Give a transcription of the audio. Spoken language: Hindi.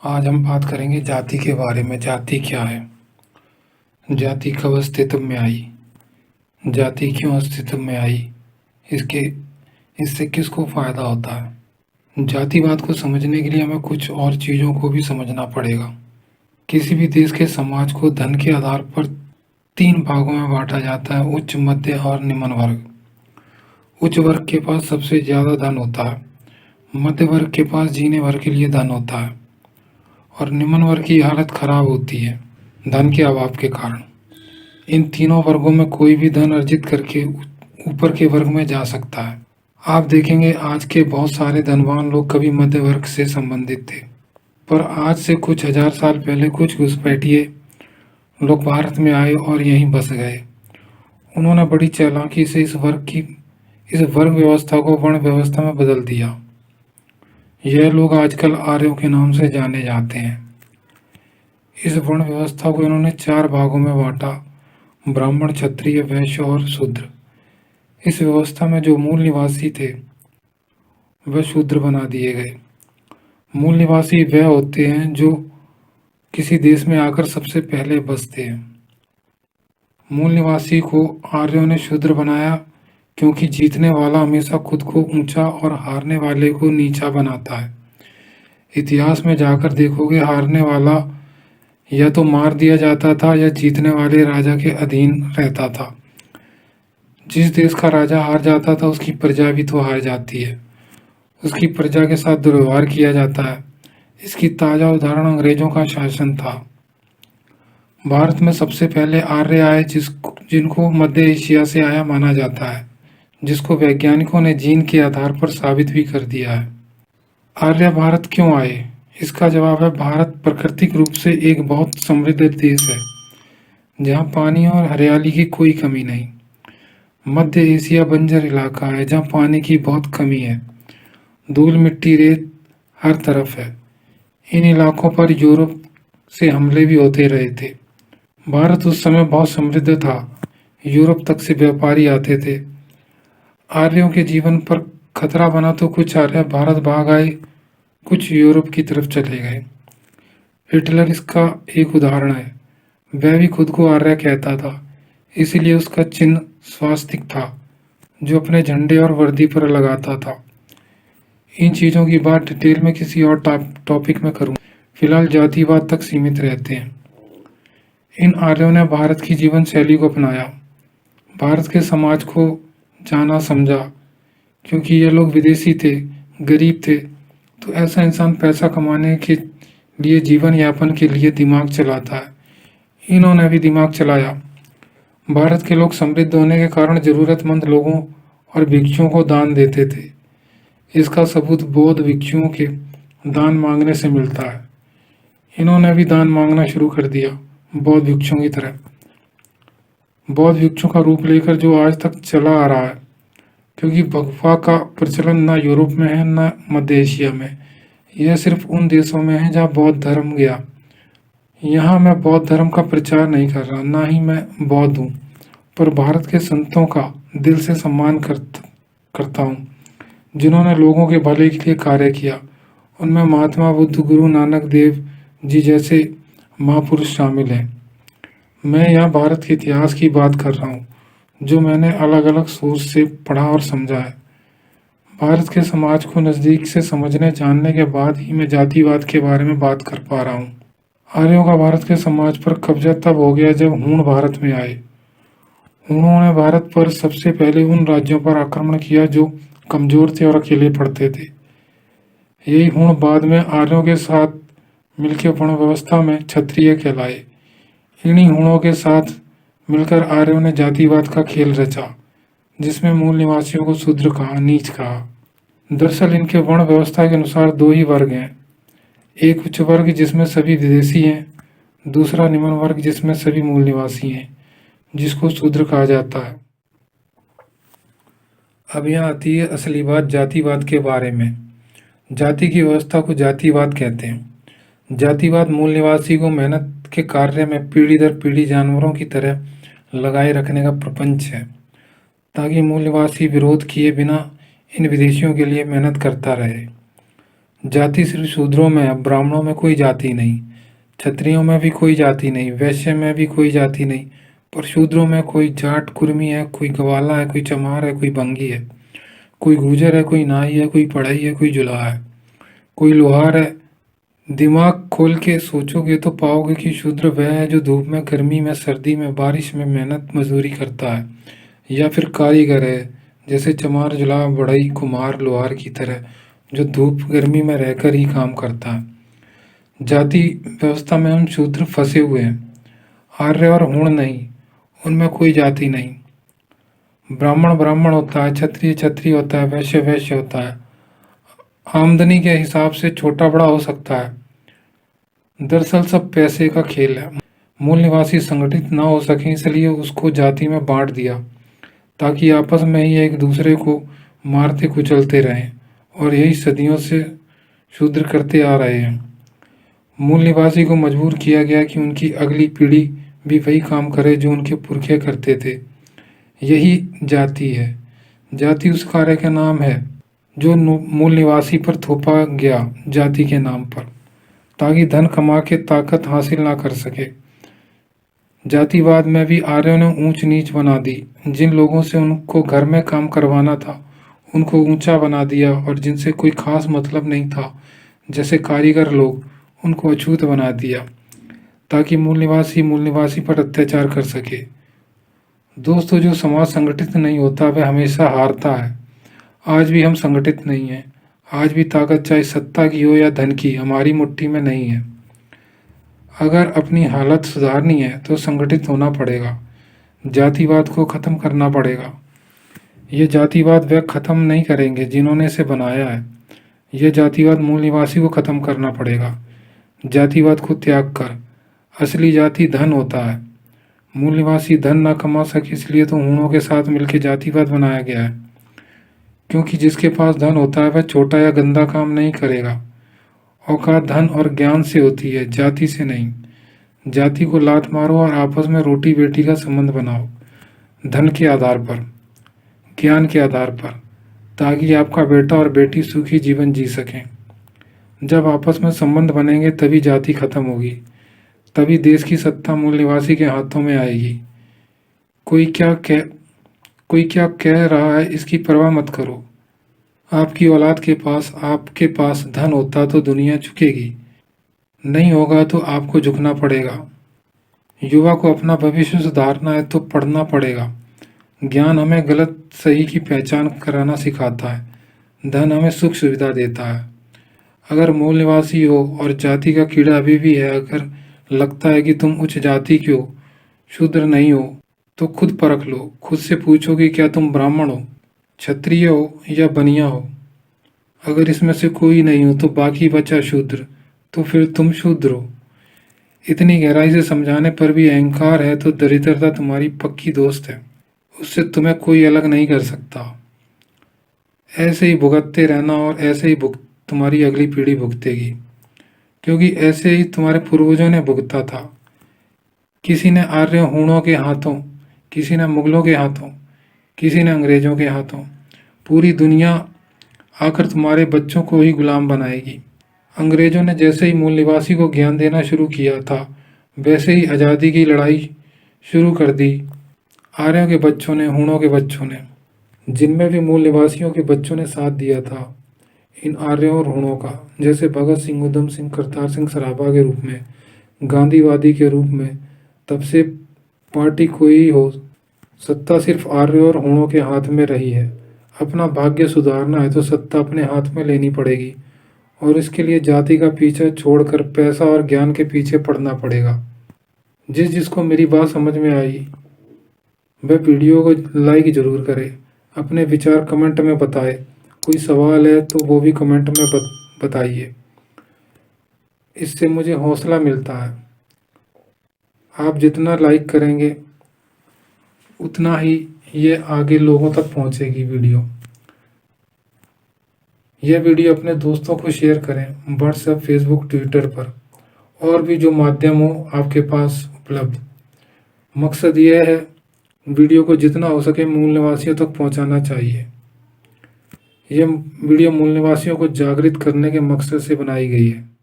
आज हम बात करेंगे जाति के बारे में। जाति क्या है? जाति कब अस्तित्व में आई? जाति क्यों अस्तित्व में आई? इसके इससे किसको फायदा होता है? जातिवाद को समझने के लिए हमें कुछ और चीज़ों को भी समझना पड़ेगा। किसी भी देश के समाज को धन के आधार पर 3 भागों में बांटा जाता है: उच्च, मध्य और निम्न वर्ग। उच्च वर्ग के पास सबसे ज़्यादा धन होता है, मध्य वर्ग के पास जीने भर के लिए धन होता है और निम्न वर्ग की हालत खराब होती है धन के अभाव के कारण। इन तीनों वर्गों में कोई भी धन अर्जित करके ऊपर के वर्ग में जा सकता है। आप देखेंगे आज के बहुत सारे धनवान लोग कभी मध्य वर्ग से संबंधित थे, पर आज से कुछ हजार साल पहले कुछ घुसपैठिए लोग भारत में आए और यहीं बस गए। उन्होंने बड़ी चालाकी से इस वर्ग व्यवस्था को वर्ण व्यवस्था में बदल दिया। यह लोग आजकल आर्यों के नाम से जाने जाते हैं। इस वर्ण व्यवस्था को इन्होंने 4 भागों में बांटा: ब्राह्मण, क्षत्रिय, वैश्य और शूद्र। इस व्यवस्था में जो मूल निवासी थे वह शूद्र बना दिए गए। मूल निवासी वह होते हैं जो किसी देश में आकर सबसे पहले बसते हैं। मूल निवासी को आर्यों ने शूद्र बनाया क्योंकि जीतने वाला हमेशा खुद को ऊंचा और हारने वाले को नीचा बनाता है। इतिहास में जाकर देखोगे, हारने वाला या तो मार दिया जाता था या जीतने वाले राजा के अधीन रहता था। जिस देश का राजा हार जाता था उसकी प्रजा भी तो हार जाती है, उसकी प्रजा के साथ दुर्व्यवहार किया जाता है। इसकी ताज़ा उदाहरण अंग्रेजों का शासन था। भारत में सबसे पहले आर्य आए जिनको मध्य एशिया से आया माना जाता है, जिसको वैज्ञानिकों ने जीन के आधार पर साबित भी कर दिया है। आर्य भारत क्यों आए? इसका जवाब है, भारत प्राकृतिक रूप से एक बहुत समृद्ध देश है जहाँ पानी और हरियाली की कोई कमी नहीं। मध्य एशिया बंजर इलाका है जहाँ पानी की बहुत कमी है, धूल मिट्टी रेत हर तरफ है। इन इलाकों पर यूरोप से हमले भी होते रहे थे। भारत उस समय बहुत समृद्ध था, यूरोप तक से व्यापारी आते थे। आर्यों के जीवन पर खतरा बना तो कुछ आर्य भारत भाग आए, कुछ यूरोप की तरफ चले गए। हिटलर इसका एक उदाहरण है। वह भी खुद को आर्य कहता था, इसीलिए उसका चिन्ह स्वास्तिक था जो अपने झंडे और वर्दी पर लगाता था। इन चीज़ों की बात डिटेल में किसी और टॉपिक में करूँ, फिलहाल जातिवाद तक सीमित रहते हैं। इन आर्यों ने भारत की जीवन शैली को अपनाया, भारत के समाज को जाना समझा। क्योंकि ये लोग विदेशी थे, गरीब थे, तो ऐसा इंसान पैसा कमाने के लिए, जीवन यापन के लिए दिमाग चलाता है। इन्होंने भी दिमाग चलाया। भारत के लोग समृद्ध होने के कारण जरूरतमंद लोगों और भिक्षुओं को दान देते थे। इसका सबूत बौद्ध भिक्षुओं के दान मांगने से मिलता है। इन्होंने भी दान मांगना शुरू कर दिया बौद्ध भिक्षुओं की तरह, बौद्ध भिक्षु का रूप लेकर, जो आज तक चला आ रहा है। क्योंकि भगवा का प्रचलन न यूरोप में है न मध्य एशिया में, यह सिर्फ उन देशों में है जहाँ बौद्ध धर्म गया। यहाँ मैं बौद्ध धर्म का प्रचार नहीं कर रहा, ना ही मैं बौद्ध हूँ, पर भारत के संतों का दिल से सम्मान करता हूँ जिन्होंने लोगों के भले के लिए कार्य किया। उनमें महात्मा बुद्ध, गुरु नानक देव जी जैसे महापुरुष शामिल हैं। मैं यहाँ भारत के इतिहास की बात कर रहा हूँ जो मैंने अलग अलग सोच से पढ़ा और समझा है। भारत के समाज को नज़दीक से समझने जानने के बाद ही मैं जातिवाद के बारे में बात कर पा रहा हूँ। आर्यों का भारत के समाज पर कब्जा तब हो गया जब हूण भारत में आए। हूणों ने भारत पर सबसे पहले उन राज्यों पर आक्रमण किया जो कमजोर थे और अकेले पड़ते थे। यही हूण बाद में आर्यों के साथ मिलकर वर्ण व्यवस्था में क्षत्रिय कहलाए। इन्हीं हूणों के साथ मिलकर आर्यों ने जातिवाद का खेल रचा, जिसमें मूल निवासियों को शूद्र कहा, नीच कहा। दरअसल इनके वर्ण व्यवस्था के अनुसार 2 ही वर्ग हैं, एक उच्च वर्ग जिसमें सभी विदेशी हैं, दूसरा निम्न वर्ग जिसमें सभी मूल निवासी हैं, जिसको शूद्र कहा जाता है। अब यहाँ आती है असली बात जातिवाद के बारे में। जाति की व्यवस्था को जातिवाद कहते हैं। जातिवाद मूल निवासी को मेहनत के कार्य में पीढ़ी दर पीढ़ी जानवरों की तरह लगाए रखने का प्रपंच है, ताकि मूल निवासी विरोध किए बिना इन विदेशियों के लिए मेहनत करता रहे। जाति सिर्फ शूद्रों में है, ब्राह्मणों में कोई जाति नहीं, क्षत्रियों में भी कोई जाति नहीं, वैश्य में भी कोई जाति नहीं, पर शूद्रों में कोई जाट कुर्मी है, कोई गवाला है, कोई चमार है, कोई बंगी है, कोई गुर्जर है, कोई नाई है, कोई पढ़ई है, कोई जुलाहा है, कोई लोहार है। दिमाग खोल के सोचोगे तो पाओगे कि शूद्र वह है जो धूप में, गर्मी में, सर्दी में, बारिश में मेहनत मजदूरी करता है, या फिर कारीगर है, जैसे चमार, जुलाहा, बढ़ई, कुम्हार, लोहार की तरह, जो धूप गर्मी में रहकर ही काम करता है। जाति व्यवस्था में हम शूद्र फंसे हुए हैं, आर्य और हूण नहीं, उनमें कोई जाति नहीं। ब्राह्मण ब्राह्मण होता है, क्षत्रिय क्षत्रिय होता है, वैश्य वैश्य होता है, आमदनी के हिसाब से छोटा बड़ा हो सकता है। दरअसल सब पैसे का खेल है। मूल निवासी संगठित ना हो सके, इसलिए उसको जाति में बांट दिया, ताकि आपस में ही एक दूसरे को मारते कुचलते रहें, और यही सदियों से शूद्र करते आ रहे हैं। मूल निवासी को मजबूर किया गया कि उनकी अगली पीढ़ी भी वही काम करे जो उनके पुरखे करते थे। यही जाति है। जाति उस कार्य का नाम है जो मूल निवासी पर थोपा गया जाति के नाम पर, ताकि धन कमा के ताकत हासिल ना कर सके। जातिवाद में भी आर्यों ने ऊंच नीच बना दी। जिन लोगों से उनको घर में काम करवाना था उनको ऊंचा बना दिया, और जिनसे कोई खास मतलब नहीं था, जैसे कारीगर लोग, उनको अछूत बना दिया, ताकि मूल निवासी पर अत्याचार कर सके। दोस्तों, जो समाज संगठित नहीं होता वह हमेशा हारता है। आज भी हम संगठित नहीं हैं। आज भी ताकत चाहे सत्ता की हो या धन की, हमारी मुट्ठी में नहीं है। अगर अपनी हालत सुधारनी है तो संगठित होना पड़ेगा। जातिवाद को खत्म करना पड़ेगा। ये जातिवाद वे खत्म नहीं करेंगे जिन्होंने इसे बनाया है। यह जातिवाद मूल निवासी को खत्म करना पड़ेगा। जातिवाद को त्याग कर। असली जाति धन होता है। मूल निवासी धन ना कमा सके, इसलिए तो हूणों के साथ मिलकर जातिवाद बनाया गया है। क्योंकि जिसके पास धन होता है वह छोटा या गंदा काम नहीं करेगा। औकात धन और ज्ञान से होती है, जाति से नहीं। जाति को लात मारो और आपस में रोटी बेटी का संबंध बनाओ, धन के आधार पर, ज्ञान के आधार पर, ताकि आपका बेटा और बेटी सुखी जीवन जी सकें। जब आपस में संबंध बनेंगे तभी जाति खत्म होगी, तभी देश की सत्ता मूल निवासी के हाथों में आएगी। कोई क्या कह रहा है इसकी परवाह मत करो। आपकी औलाद के पास, आपके पास धन होता तो दुनिया झुकेगी, नहीं होगा तो आपको झुकना पड़ेगा। युवा को अपना भविष्य सुधारना है तो पढ़ना पड़ेगा। ज्ञान हमें गलत सही की पहचान कराना सिखाता है। धन हमें सुख सुविधा देता है। अगर मूल निवासी हो और जाति का कीड़ा अभी भी है, अगर लगता है कि तुम उच्च जाति के हो, शूद्र नहीं हो, तो खुद परख लो। खुद से पूछो कि क्या तुम ब्राह्मण हो, क्षत्रिय हो या बनिया हो। अगर इसमें से कोई नहीं हो तो बाकी बचा शूद्र, तो फिर तुम शूद्र हो। इतनी गहराई से समझाने पर भी अहंकार है तो दरिद्रता तुम्हारी पक्की दोस्त है। उससे तुम्हें कोई अलग नहीं कर सकता। ऐसे ही भुगतते रहना, और ऐसे ही तुम्हारी अगली पीढ़ी भुगतेगी, क्योंकि ऐसे ही तुम्हारे पूर्वजों ने भुगता था। किसी ने आर्य हूणों के हाथों, किसी ने मुगलों के हाथों, किसी ने अंग्रेजों के हाथों। पूरी दुनिया आकर तुम्हारे बच्चों को ही गुलाम बनाएगी। अंग्रेजों ने जैसे ही मूल निवासी को ज्ञान देना शुरू किया था, वैसे ही आज़ादी की लड़ाई शुरू कर दी आर्यों के बच्चों ने, हूणों के बच्चों ने, जिनमें भी मूल निवासियों के बच्चों ने साथ दिया था इन आर्यों और हूणों का। जैसे भगत सिंह, उधम सिंह, करतार सिंह सराभा के रूप में, गांधीवादी के रूप में। तब से पार्टी कोई हो, सत्ता सिर्फ आर्यों और हूणों के हाथ में रही है। अपना भाग्य सुधारना है तो सत्ता अपने हाथ में लेनी पड़ेगी, और इसके लिए जाति का पीछा छोड़कर पैसा और ज्ञान के पीछे पड़ना पड़ेगा। जिसको मेरी बात समझ में आई वह वीडियो को लाइक जरूर करे, अपने विचार कमेंट में बताए। कोई सवाल है तो वो भी कमेंट में बताइए। इससे मुझे हौसला मिलता है। आप जितना लाइक करेंगे उतना ही ये आगे लोगों तक पहुंचेगी वीडियो। यह वीडियो अपने दोस्तों को शेयर करें, व्हाट्सएप, फेसबुक, ट्विटर पर, और भी जो माध्यम हो आपके पास उपलब्ध। मकसद यह है वीडियो को जितना हो सके मूल निवासियों तक पहुंचाना चाहिए। यह वीडियो मूल निवासियों को जागृत करने के मकसद से बनाई गई है।